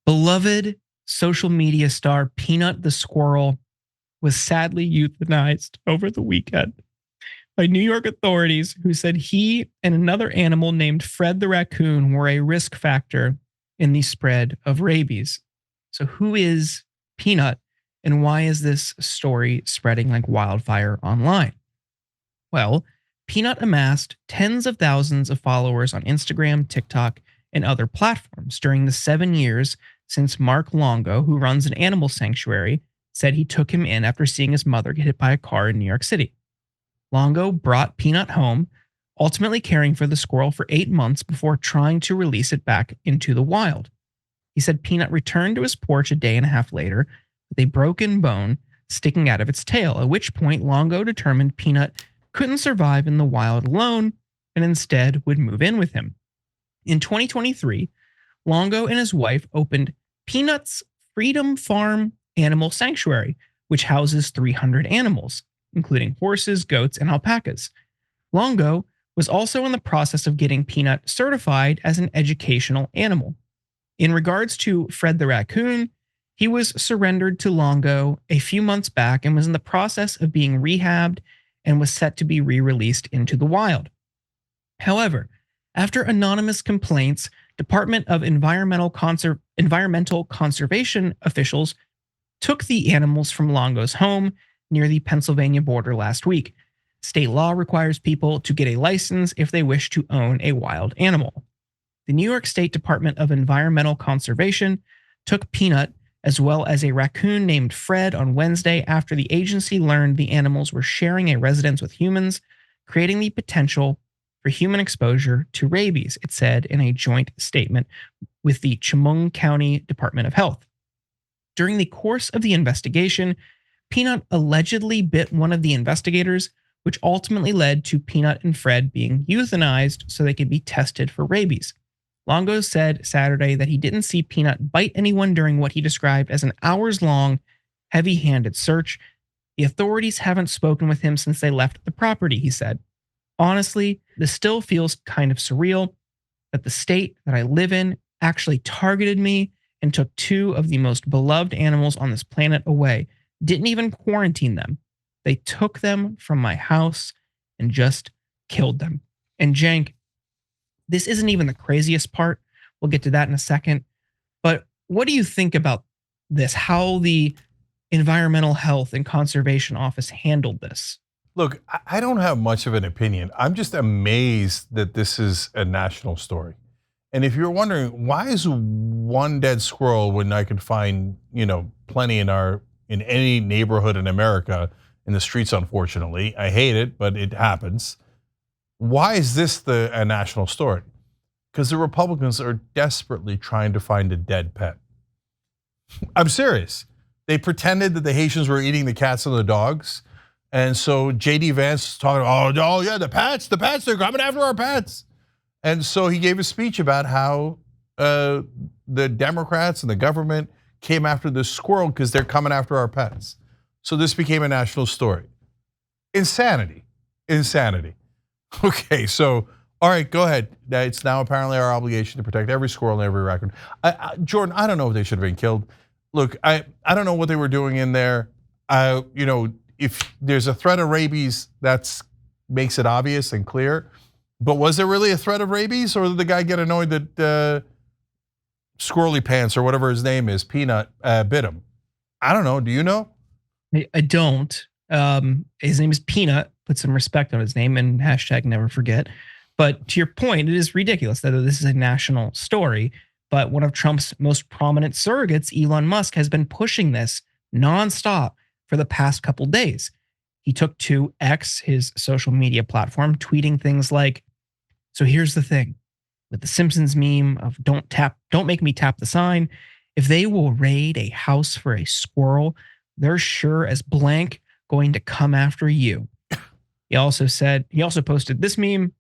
Beloved social media star Peanut the Squirrel was sadly euthanized over the weekend by New York authorities who said he and another animal named Fred the raccoon were a risk factor in the spread of rabies. So who is Peanut and why is this story spreading like wildfire online? Well, Peanut amassed tens of thousands of followers on Instagram, TikTok, and other platforms during the 7 years since Mark Longo, who runs an animal sanctuary, said he took him in after seeing his mother get hit by a car in New York City. Longo brought Peanut home, ultimately caring for the squirrel for 8 months before trying to release it back into the wild. He said Peanut returned to his porch a day and a half later with a broken bone sticking out of its tail, at which point Longo determined Peanut couldn't survive in the wild alone and instead would move in with him. In 2023, Longo and his wife opened Peanut's Freedom Farm Animal Sanctuary, which houses 300 animals, including horses, goats, and alpacas. Longo was also in the process of getting Peanut certified as an educational animal. In regards to Fred the raccoon, he was surrendered to Longo a few months back and was in the process of being rehabbed and was set to be re-released into the wild. However, after anonymous complaints, Department of Environmental Conservation officials took the animals from Longo's home near the Pennsylvania border last week. State law requires people to get a license if they wish to own a wild animal. The New York State Department of Environmental Conservation took Peanut as well as a raccoon named Fred on Wednesday after the agency learned the animals were sharing a residence with humans, creating the potential for human exposure to rabies, it said in a joint statement with the Chemung County Department of Health. During the course of the investigation, Peanut allegedly bit one of the investigators, which ultimately led to Peanut and Fred being euthanized so they could be tested for rabies. Longo said Saturday that he didn't see Peanut bite anyone during what he described as an hours-long, heavy-handed search. The authorities haven't spoken with him since they left the property, he said. Honestly, this still feels kind of surreal that the state that I live in actually targeted me and took two of the most beloved animals on this planet away. Didn't even quarantine them. They took them from my house and just killed them. And Cenk, this isn't even the craziest part. We'll get to that in a second. But what do you think about this? How the Environmental Health and Conservation Office handled this? Look, I don't have much of an opinion. I'm just amazed that this is a national story. And if you're wondering, why is one dead squirrel when I could find, plenty in any neighborhood in America, in the streets, unfortunately. I hate it, but it happens. Why is this a national story? Because the Republicans are desperately trying to find a dead pet. I'm serious. They pretended that the Haitians were eating the cats and the dogs. And so JD Vance is talking, oh yeah, the pets, they're coming after our pets. And so he gave a speech about how the Democrats and the government came after the squirrel because they're coming after our pets. So this became a national story. Insanity. Okay, so, all right, go ahead. It's now apparently our obligation to protect every squirrel and every raccoon. Jordan, I don't know if they should have been killed. Look, I don't know what they were doing in there. If there's a threat of rabies, that makes it obvious and clear. But was there really a threat of rabies, or did the guy get annoyed that Squirrely Pants or whatever his name is, Peanut, bit him? I don't know. Do you know? I don't. His name is Peanut. Put some respect on his name and hashtag never forget. But to your point, it is ridiculous that this is a national story. But one of Trump's most prominent surrogates, Elon Musk, has been pushing this nonstop for the past couple days. He took to X, his social media platform, tweeting things like, so here's the thing, with the Simpsons meme of don't make me tap the sign. If they will raid a house for a squirrel, they're sure as blank going to come after you. He also posted this meme.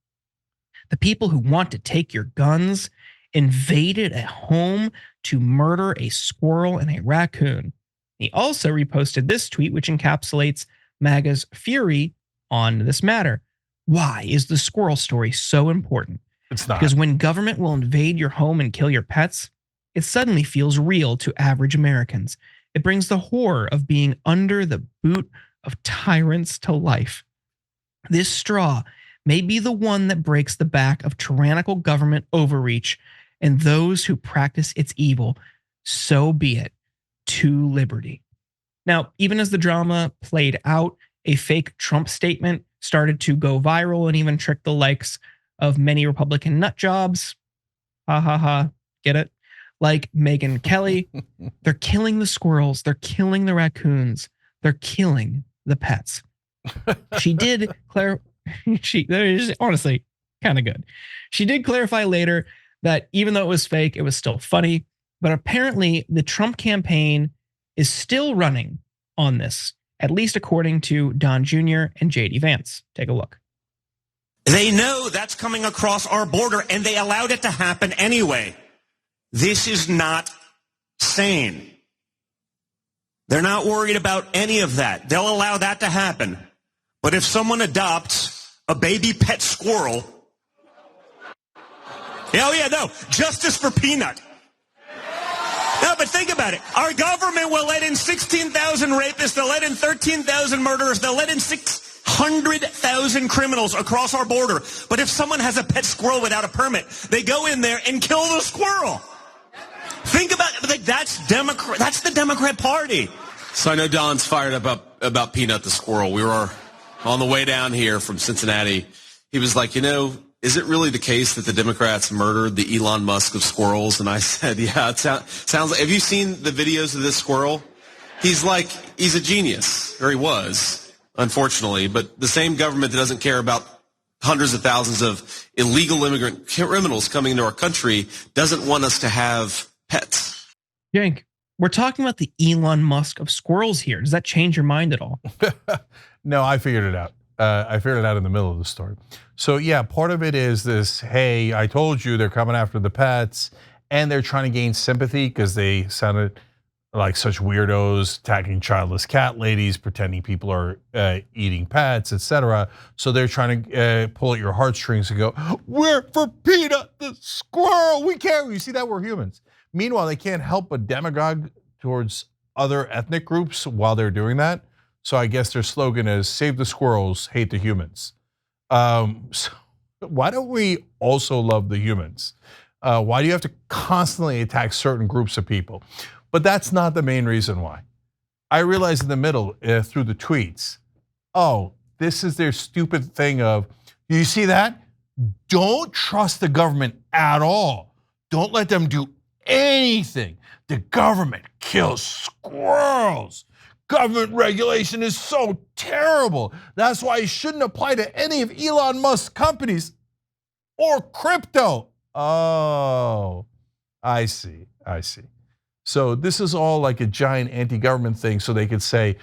The people who want to take your guns invaded a home to murder a squirrel and a raccoon. He also reposted this tweet, which encapsulates MAGA's fury on this matter. Why is the squirrel story so important? It's not. Because when government will invade your home and kill your pets, it suddenly feels real to average Americans. It brings the horror of being under the boot of tyrants to life. This straw may be the one that breaks the back of tyrannical government overreach and those who practice its evil. So be it. To liberty. Now, even as the drama played out, a fake Trump statement started to go viral and even trick the likes of many Republican nut jobs. Ha ha ha. Get it? Like Megyn Kelly. They're killing the squirrels. They're killing the raccoons. They're killing the pets. She did clarify. Honestly kind of good. She did clarify later that even though it was fake, it was still funny. But apparently, the Trump campaign is still running on this, at least according to Don Jr. and JD Vance. Take a look. They know that's coming across our border, and they allowed it to happen anyway. This is not sane. They're not worried about any of that. They'll allow that to happen. But if someone adopts a baby pet squirrel, justice for Peanut. No, but think about it. Our government will let in 16,000 rapists. They'll let in 13,000 murderers. They'll let in 600,000 criminals across our border. But if someone has a pet squirrel without a permit, they go in there and kill the squirrel. Think about it. Like, that's the Democrat Party. So I know Don's fired up about Peanut the squirrel. We were on the way down here from Cincinnati. He was like, is it really the case that the Democrats murdered the Elon Musk of squirrels? And I said, yeah, it sounds like, have you seen the videos of this squirrel? He's a genius, or he was, unfortunately. But the same government that doesn't care about hundreds of thousands of illegal immigrant criminals coming into our country doesn't want us to have pets. Cenk, we're talking about the Elon Musk of squirrels here. Does that change your mind at all? No, I figured it out. I figured it out in the middle of the story. So yeah, part of it is this, hey, I told you they're coming after the pets, and they're trying to gain sympathy because they sounded like such weirdos, attacking childless cat ladies, pretending people are eating pets, etc. So they're trying to pull at your heartstrings and go, we're for Peanut the squirrel, we care. You see that? We're humans. Meanwhile, they can't help but demagogue towards other ethnic groups while they're doing that. So I guess their slogan is save the squirrels, hate the humans. So why don't we also love the humans? Why do you have to constantly attack certain groups of people? But that's not the main reason why. I realized in the middle through the tweets, this is their stupid thing of, you see that? Don't trust the government at all. Don't let them do anything. The government kills squirrels. Government regulation is so terrible. That's why it shouldn't apply to any of Elon Musk's companies or crypto. Oh, I see. So this is all like a giant anti-government thing so they could say,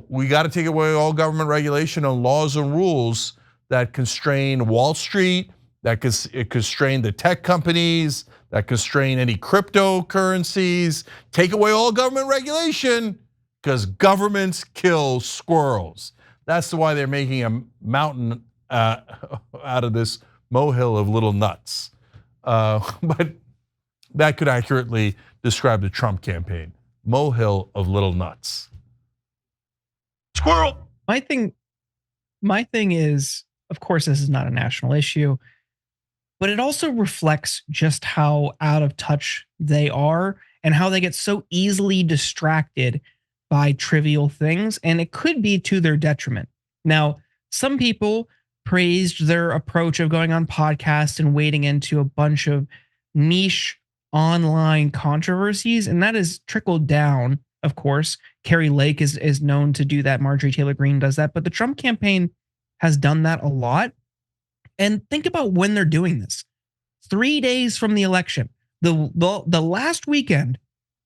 we got to take away all government regulation and laws and rules that constrain Wall Street, that constrain the tech companies, that constrain any cryptocurrencies, take away all government regulation, because governments kill squirrels. That's why they're making a mountain out of this molehill of little nuts. But that could accurately describe the Trump campaign. Molehill of little nuts. Squirrel. My thing is, of course, this is not a national issue, but it also reflects just how out of touch they are and how they get so easily distracted by trivial things, and it could be to their detriment. Now, some people praised their approach of going on podcasts and wading into a bunch of niche online controversies, and that has trickled down, of course. Carrie Lake is known to do that. Marjorie Taylor Greene does that, but the Trump campaign has done that a lot. And think about when they're doing this. 3 days from the election, the last weekend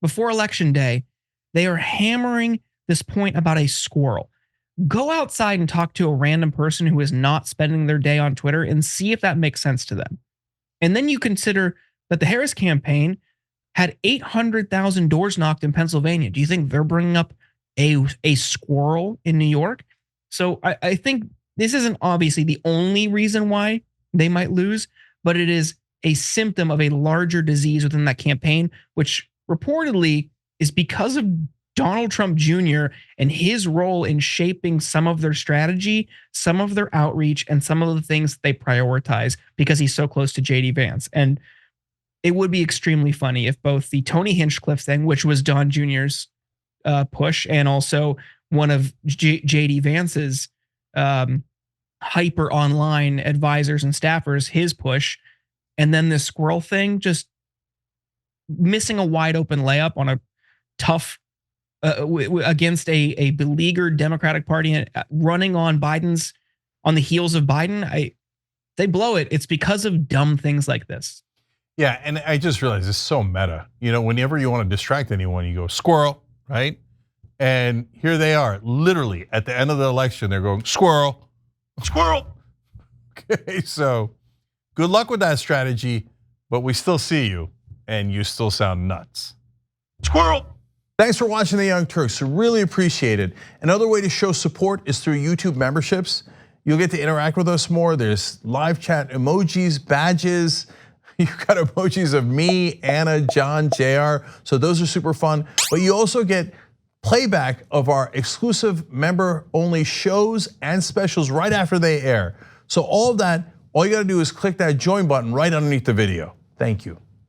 before election day, they are hammering this point about a squirrel. Go outside and talk to a random person who is not spending their day on Twitter and see if that makes sense to them. And then you consider that the Harris campaign had 800,000 doors knocked in Pennsylvania. Do you think they're bringing up a squirrel in New York? So I think this isn't obviously the only reason why they might lose, but it is a symptom of a larger disease within that campaign, which reportedly is because of Donald Trump Jr. and his role in shaping some of their strategy, some of their outreach, and some of the things they prioritize because he's so close to JD Vance. And it would be extremely funny if both the Tony Hinchcliffe thing, which was Don Jr.'s push, and also one of JD Vance's hyper online advisors and staffers, his push, and then this Squirrel thing, just missing a wide open layup on a tough against a beleaguered Democratic Party running on the heels of Biden. They blow it. It's because of dumb things like this. Yeah, and I just realized it's so meta. You know, whenever you want to distract anyone, you go squirrel, right? And here they are, literally at the end of the election, they're going squirrel, squirrel. Okay, so good luck with that strategy, but we still see you, and you still sound nuts. Squirrel. Thanks for watching the Young Turks. I really appreciate it. Another way to show support is through YouTube memberships. You'll get to interact with us more. There's live chat emojis, badges. You've got emojis of me, Anna, John, JR. So those are super fun. But you also get playback of our exclusive member-only shows and specials right after they air. So all of that, all you gotta do is click that join button right underneath the video. Thank you.